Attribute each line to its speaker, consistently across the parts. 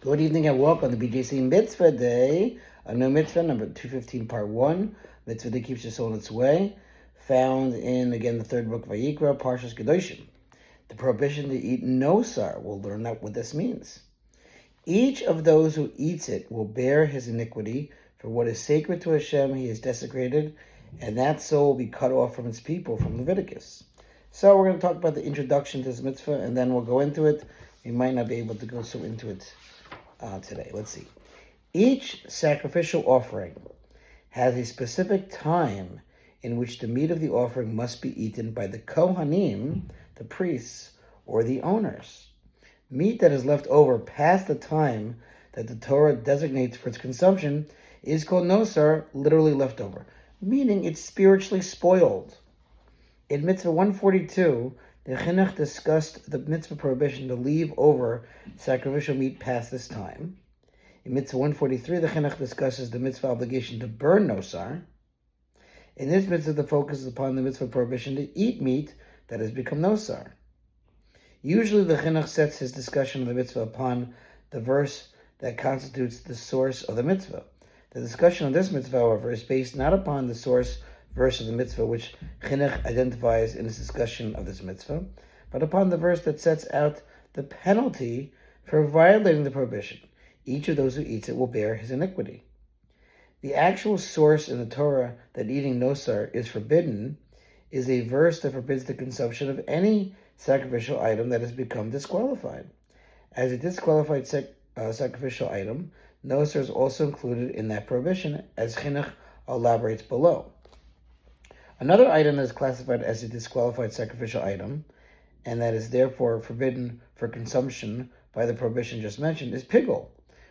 Speaker 1: Good evening and welcome to BJC Mitzvah Day, a new mitzvah, number 215, part 1, mitzvah that keeps your soul in its way, found in, again, the third book of Vayikra, Parshas Kedoshim. The prohibition to eat nossar, we'll learn out what this means. Each of those who eats it will bear his iniquity, for what is sacred to Hashem he is desecrated, and that soul will be cut off from its people, from Leviticus. So we're going to talk about the introduction to this mitzvah, and then we'll go into it. We might not be able to go so into it today. Let's see. Each sacrificial offering has a specific time in which the meat of the offering must be eaten by the Kohanim, the priests, or the owners. Meat that is left over past the time that the Torah designates for its consumption is called nossar, literally leftover, meaning it's spiritually spoiled. In Mitzvah 142, the Hachinuch discussed the mitzvah prohibition to leave over sacrificial meat past this time. In Mitzvah 143, the Hachinuch discusses the mitzvah obligation to burn nossar. In this mitzvah, the focus is upon the mitzvah prohibition to eat meat that has become nossar. Usually, the Hachinuch sets his discussion of the mitzvah upon the verse that constitutes the source of the mitzvah. The discussion of this mitzvah, however, is based not upon the source verse of the mitzvah which Chinuch identifies in his discussion of this mitzvah, but upon the verse that sets out the penalty for violating the prohibition. Each of those who eats it will bear his iniquity. The actual source in the Torah that eating nossar is forbidden is a verse that forbids the consumption of any sacrificial item that has become disqualified. As a disqualified sacrificial item, nossar is also included in that prohibition, as Chinuch elaborates below. Another item that is classified as a disqualified sacrificial item, and that is therefore forbidden for consumption by the prohibition just mentioned, is pigul,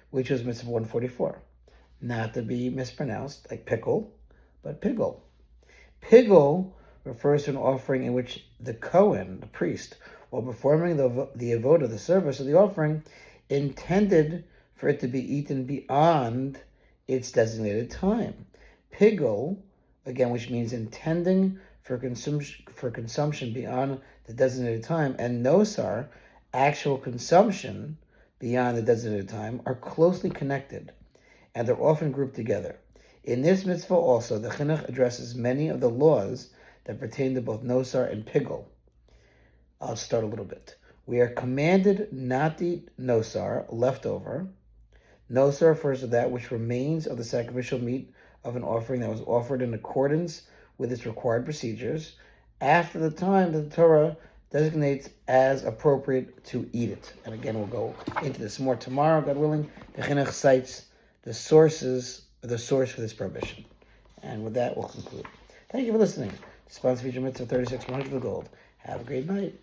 Speaker 1: which was mitzvah 144. Not to be mispronounced like pickle, but pigul. Pigul refers to an offering in which the Kohen, the priest, while performing the avodah, the service of the offering, intended for it to be eaten beyond its designated time. Pigul, again, which means intending for consumption beyond the designated time, and nossar, actual consumption beyond the designated time, are closely connected, and they're often grouped together. In this mitzvah also, the Chinuch addresses many of the laws that pertain to both nossar and pigul. I'll start a little bit. We are commanded not to eat nossar, leftover. Nossar refers to that which remains of the sacrificial meat of an offering that was offered in accordance with its required procedures after the time that the Torah designates as appropriate to eat it. And again, we'll go into this more tomorrow, God willing. The Chinuch cites the source for this prohibition. And with that, we'll conclude. Thank you for listening. The sponsor feature mitzvah 36, 100 for gold. Have a great night.